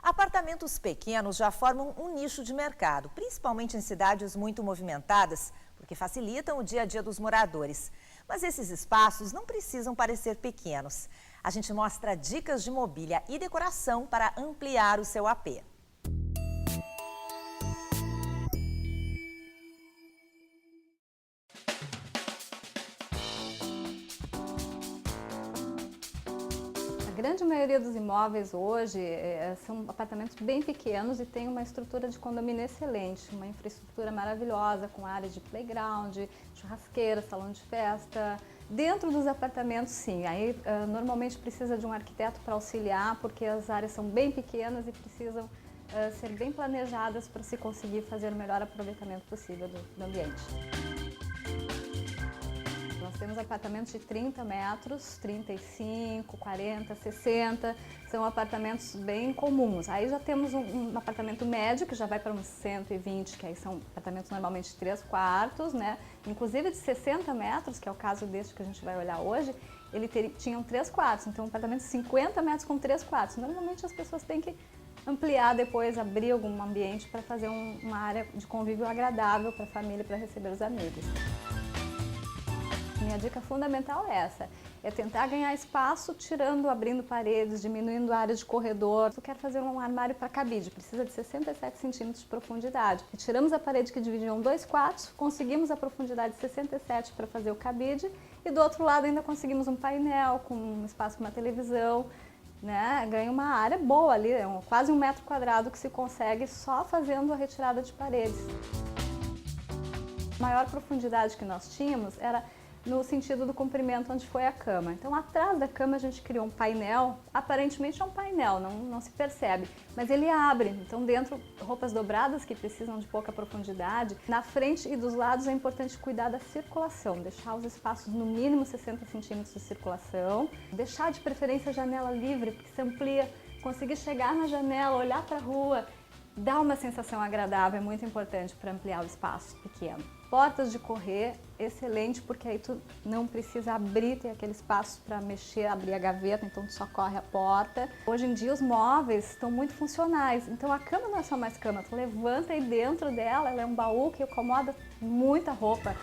Apartamentos pequenos já formam um nicho de mercado, principalmente em cidades muito movimentadas, porque facilitam o dia a dia dos moradores. Mas esses espaços não precisam parecer pequenos. A gente mostra dicas de mobília e decoração para ampliar o seu AP. A grande maioria dos imóveis hoje são apartamentos bem pequenos e tem uma estrutura de condomínio excelente, uma infraestrutura maravilhosa com áreas de playground, churrasqueira, salão de festa. Dentro dos apartamentos, sim, aí normalmente precisa de um arquiteto para auxiliar, porque as áreas são bem pequenas e precisam ser bem planejadas para se conseguir fazer o melhor aproveitamento possível do ambiente. Nós temos apartamentos de 30 metros, 35, 40, 60, são apartamentos bem comuns. Aí já temos um apartamento médio, que já vai para uns 120, que aí são apartamentos normalmente de 3 quartos, né? Inclusive de 60 metros, que é o caso deste que a gente vai olhar hoje, tinham 3 quartos, então um apartamento de 50 metros com 3 quartos. Normalmente as pessoas têm que ampliar depois, abrir algum ambiente para fazer uma área de convívio agradável para a família, para receber os amigos. Minha dica fundamental é essa, é tentar ganhar espaço tirando, abrindo paredes, diminuindo a área de corredor. Eu quero fazer um armário para cabide, precisa de 67 centímetros de profundidade. Tiramos a parede que dividiam 2 quartos, conseguimos a profundidade de 67 para fazer o cabide e do outro lado ainda conseguimos um painel com um espaço para uma televisão, né? Ganha uma área boa ali, quase 1 metro quadrado que se consegue só fazendo a retirada de paredes. A maior profundidade que nós tínhamos era no sentido do comprimento onde foi a cama. Então, atrás da cama a gente criou um painel, aparentemente é um painel, não se percebe, mas ele abre. Então, dentro, roupas dobradas que precisam de pouca profundidade. Na frente e dos lados é importante cuidar da circulação, deixar os espaços no mínimo 60 centímetros de circulação, deixar de preferência a janela livre, porque se amplia, conseguir chegar na janela, olhar para a rua, dá uma sensação agradável, é muito importante para ampliar o espaço pequeno. Portas de correr, excelente, porque aí tu não precisa abrir, tem aquele espaço para mexer, abrir a gaveta, então tu só corre a porta. Hoje em dia os móveis estão muito funcionais, então a cama não é só mais cama, tu levanta aí dentro dela, ela é um baú que acomoda muita roupa.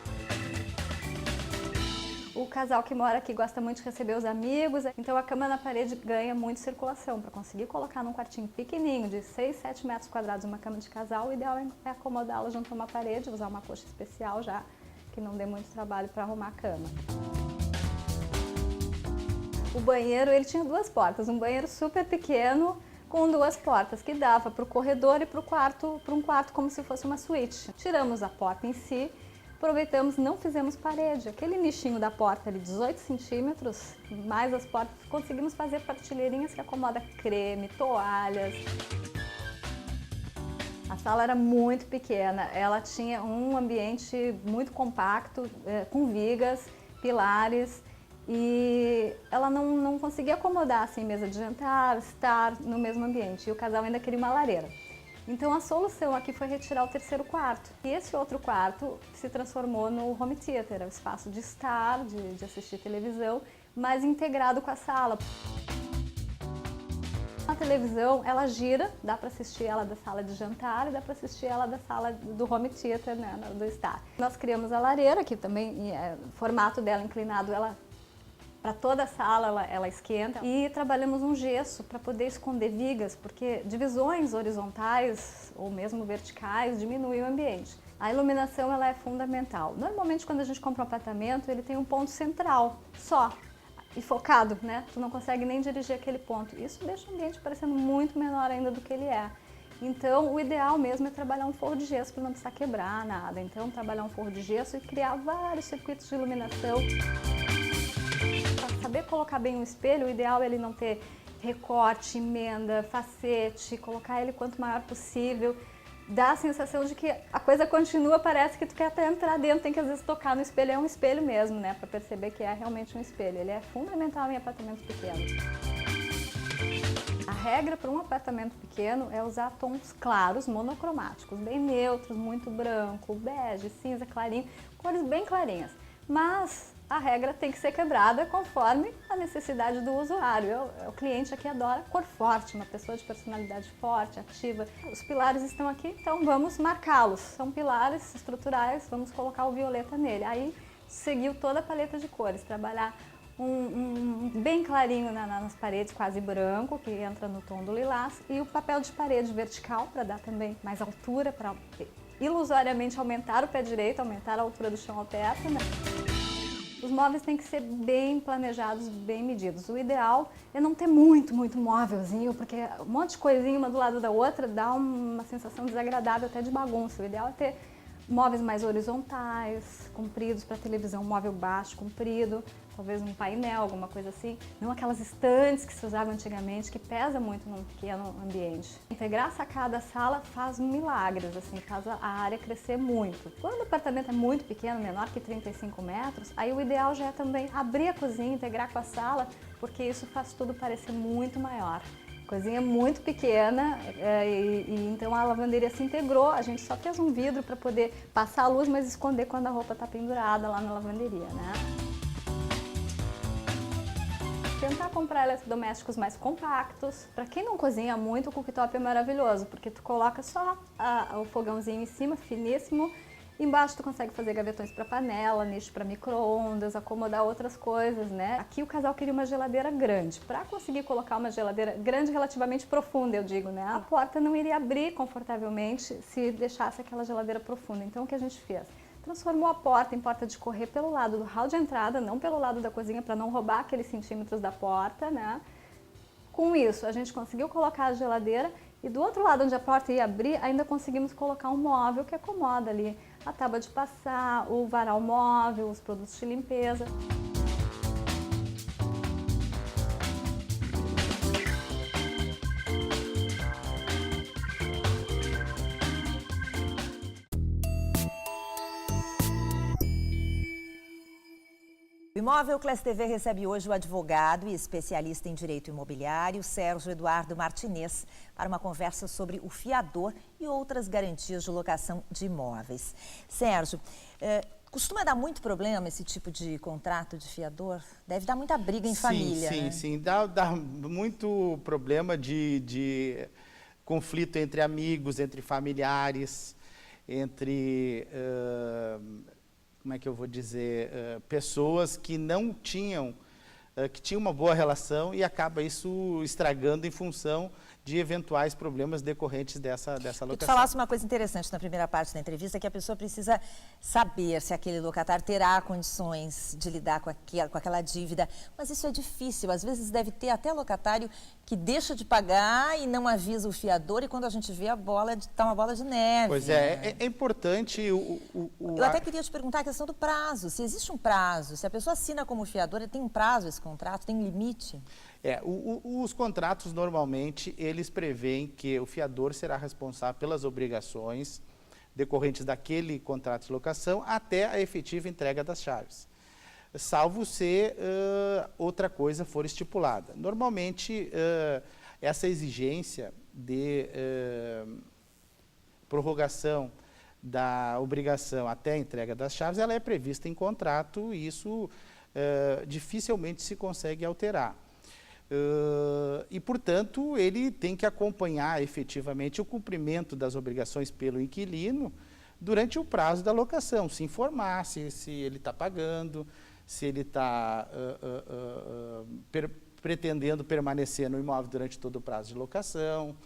O casal que mora aqui gosta muito de receber os amigos, então a cama na parede ganha muito circulação. Para conseguir colocar num quartinho pequenininho, de 6, 7 metros quadrados, uma cama de casal, o ideal é acomodá-la junto a uma parede, usar uma coxa especial já, que não dê muito trabalho para arrumar a cama. O banheiro, ele tinha 2 portas, um banheiro super pequeno, com 2 portas, que dava para o corredor e para um quarto como se fosse uma suíte. Tiramos a porta em si, aproveitamos, não fizemos parede. Aquele nichinho da porta ali, 18 centímetros, mais as portas, conseguimos fazer prateleirinas que acomodam creme, toalhas. A sala era muito pequena, ela tinha um ambiente muito compacto, com vigas, pilares, e ela não conseguia acomodar assim, mesa de jantar, estar no mesmo ambiente. E o casal ainda queria uma lareira. Então a solução aqui foi retirar o 3º quarto. E esse outro quarto se transformou no home theater, o espaço de estar, de assistir televisão, mas integrado com a sala. A televisão, ela gira, dá para assistir ela da sala de jantar e dá para assistir ela da sala do home theater, né, do estar. Nós criamos a lareira, que também, o formato dela inclinado, para toda a sala ela esquenta, e trabalhamos um gesso para poder esconder vigas, porque divisões horizontais ou mesmo verticais diminuem o ambiente. A iluminação ela é fundamental. Normalmente quando a gente compra um apartamento, ele tem um ponto central só e focado, né? Tu não consegue nem dirigir aquele ponto. Isso deixa o ambiente parecendo muito menor ainda do que ele é. Então o ideal mesmo é trabalhar um forro de gesso para não precisar quebrar nada. Então trabalhar um forro de gesso e criar vários circuitos de iluminação. Para saber colocar bem um espelho, o ideal é ele não ter recorte, emenda, facete, colocar ele quanto maior possível. Dá a sensação de que a coisa continua, parece que tu quer até entrar dentro, tem que às vezes tocar no espelho, é um espelho mesmo, né? Para perceber que é realmente um espelho. Ele é fundamental em apartamentos pequenos. A regra para um apartamento pequeno é usar tons claros, monocromáticos, bem neutros, muito branco, bege, cinza, clarinho, cores bem clarinhas. Mas a regra tem que ser quebrada conforme a necessidade do usuário. O cliente aqui adora cor forte, uma pessoa de personalidade forte, ativa. Os pilares estão aqui, então vamos marcá-los. São pilares estruturais, vamos colocar o violeta nele. Aí seguiu toda a paleta de cores, trabalhar um bem clarinho nas paredes, quase branco, que entra no tom do lilás, e o papel de parede vertical para dar também mais altura, para ilusoriamente aumentar o pé direito, aumentar a altura do chão ao teto, né? Os móveis têm que ser bem planejados, bem medidos. O ideal é não ter muito móvelzinho, porque um monte de coisinha uma do lado da outra dá uma sensação desagradável, até de bagunça. O ideal é ter móveis mais horizontais, compridos para televisão, um móvel baixo, comprido, talvez um painel, alguma coisa assim. Não aquelas estantes que se usavam antigamente, que pesa muito num pequeno ambiente. Integrar a sacada, a sala faz milagres, assim, faz a área crescer muito. Quando o apartamento é muito pequeno, menor que 35 metros, aí o ideal já é também abrir a cozinha, integrar com a sala, porque isso faz tudo parecer muito maior. Cozinha muito pequena, então a lavanderia se integrou, a gente só fez um vidro para poder passar a luz, mas esconder quando a roupa está pendurada lá na lavanderia, né? Tentar comprar eletrodomésticos mais compactos. Para quem não cozinha muito, o cooktop é maravilhoso, porque tu coloca só o fogãozinho em cima, finíssimo. Embaixo tu consegue fazer gavetões para panela, nicho para micro-ondas, acomodar outras coisas, né? Aqui o casal queria uma geladeira grande. Para conseguir colocar uma geladeira grande, relativamente profunda, eu digo, né? A porta não iria abrir confortavelmente se deixasse aquela geladeira profunda. Então o que a gente fez? Transformou a porta em porta de correr pelo lado do hall de entrada, não pelo lado da cozinha, para não roubar aqueles centímetros da porta, né? Com isso, a gente conseguiu colocar a geladeira e do outro lado, onde a porta ia abrir, ainda conseguimos colocar um móvel que acomoda ali a tábua de passar, o varal móvel, os produtos de limpeza. O Imóvel Class TV recebe hoje o advogado e especialista em direito imobiliário, Sérgio Eduardo Martinez, para uma conversa sobre o fiador e outras garantias de locação de imóveis. Sérgio, costuma dar muito problema esse tipo de contrato de fiador? Deve dar muita briga em família, né? Sim. Dá muito problema de conflito entre amigos, entre familiares, entre... como é que eu vou dizer, pessoas que não tinham, que tinham uma boa relação e acaba isso estragando em função de eventuais problemas decorrentes dessa locação. E tu falasse uma coisa interessante na primeira parte da entrevista, que a pessoa precisa saber se aquele locatário terá condições de lidar com aquela dívida, mas isso é difícil, às vezes deve ter até locatário que deixa de pagar e não avisa o fiador, e quando a gente vê está uma bola de neve. Pois é, é importante Eu até queria te perguntar a questão do prazo, se existe um prazo, se a pessoa assina como fiador, tem um prazo esse contrato, tem um limite? Os contratos, normalmente, eles prevêem que o fiador será responsável pelas obrigações decorrentes daquele contrato de locação até a efetiva entrega das chaves, salvo se outra coisa for estipulada. Normalmente, essa exigência de prorrogação da obrigação até a entrega das chaves, ela é prevista em contrato e isso dificilmente se consegue alterar. E, portanto, ele tem que acompanhar efetivamente o cumprimento das obrigações pelo inquilino durante o prazo da locação, se informar se ele está pagando, se ele está pretendendo permanecer no imóvel durante todo o prazo de locação,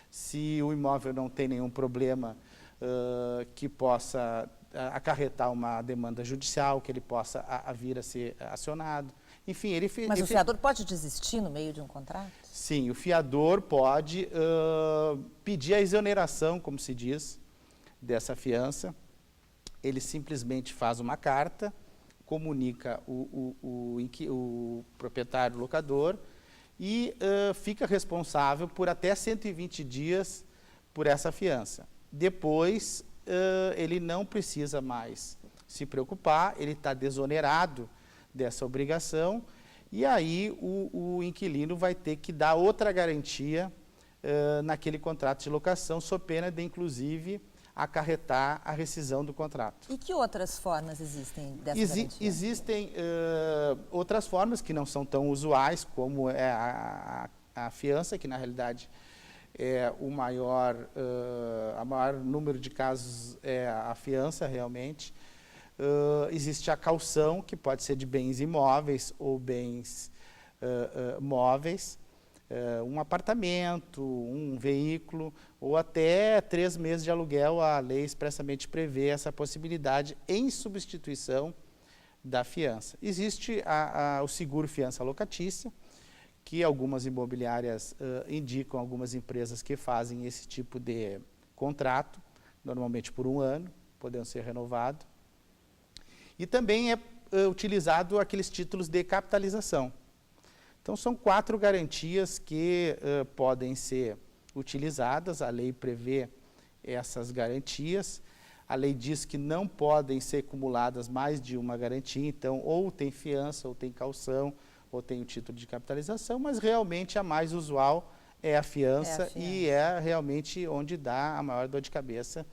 se o imóvel não tem nenhum problema que possa acarretar uma demanda judicial, que ele possa vir a ser acionado. Enfim, Mas o fiador pode desistir no meio de um contrato? Sim, o fiador pode pedir a exoneração, como se diz, dessa fiança. Ele simplesmente faz uma carta, comunica o proprietário, o locador, e fica responsável por até 120 dias por essa fiança. Depois, ele não precisa mais se preocupar, ele está desonerado dessa obrigação, e aí o inquilino vai ter que dar outra garantia naquele contrato de locação, sob pena de, inclusive, acarretar a rescisão do contrato. E que outras formas existem dessa garantia? Existem outras formas que não são tão usuais, como é a fiança, que na realidade é o maior número de casos é a fiança realmente. Existe a caução, que pode ser de bens imóveis ou bens móveis, um apartamento, um veículo, ou até 3 meses de aluguel. A lei expressamente prevê essa possibilidade em substituição da fiança. Existe o seguro fiança locatícia, que algumas imobiliárias indicam, algumas empresas que fazem esse tipo de contrato, normalmente por 1 ano, podendo ser renovado. E também é utilizado aqueles títulos de capitalização. Então, são 4 garantias que podem ser utilizadas. A lei prevê essas garantias. A lei diz que não podem ser acumuladas mais de uma garantia. Então, ou tem fiança, ou tem caução, ou tem o título de capitalização. Mas, realmente, a mais usual é a fiança, e é realmente onde dá a maior dor de cabeça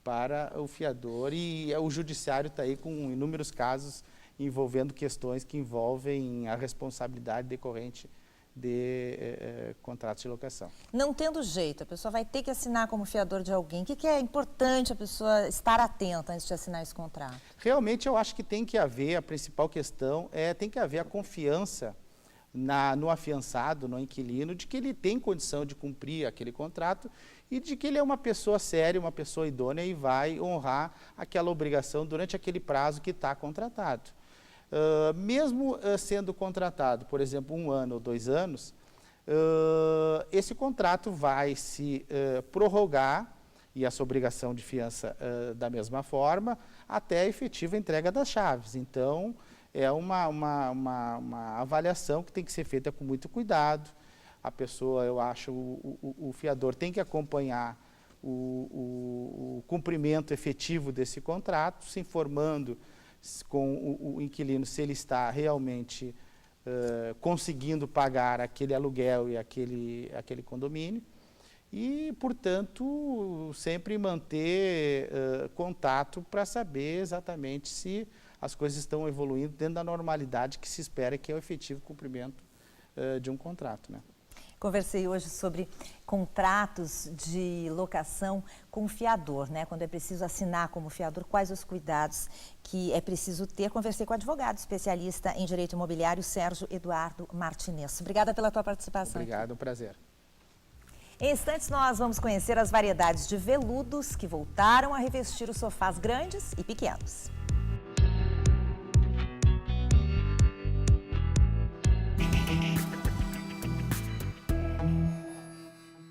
para o fiador. E o judiciário está aí com inúmeros casos envolvendo questões que envolvem a responsabilidade decorrente de contratos de locação. Não tendo jeito, a pessoa vai ter que assinar como fiador de alguém. O que é importante a pessoa estar atenta antes de assinar esse contrato? Realmente, eu acho que tem que haver, a principal questão tem que haver a confiança no afiançado, no inquilino, de que ele tem condição de cumprir aquele contrato e de que ele é uma pessoa séria, uma pessoa idônea e vai honrar aquela obrigação durante aquele prazo que está contratado. Mesmo sendo contratado, por exemplo, 1 ano ou 2 anos, esse contrato vai se prorrogar, e essa obrigação de fiança da mesma forma, até a efetiva entrega das chaves. Então, é uma avaliação que tem que ser feita com muito cuidado. A pessoa, eu acho, o fiador tem que acompanhar o cumprimento efetivo desse contrato, se informando com o inquilino se ele está realmente conseguindo pagar aquele aluguel e aquele condomínio. E, portanto, sempre manter contato para saber exatamente se as coisas estão evoluindo dentro da normalidade que se espera, que é o efetivo cumprimento de um contrato, né? Conversei hoje sobre contratos de locação com fiador, né? Quando é preciso assinar como fiador, quais os cuidados que é preciso ter. Conversei com o advogado especialista em direito imobiliário, Sérgio Eduardo Martinez. Obrigada pela tua participação. Obrigado, um prazer. Em instantes, nós vamos conhecer as variedades de veludos que voltaram a revestir os sofás grandes e pequenos.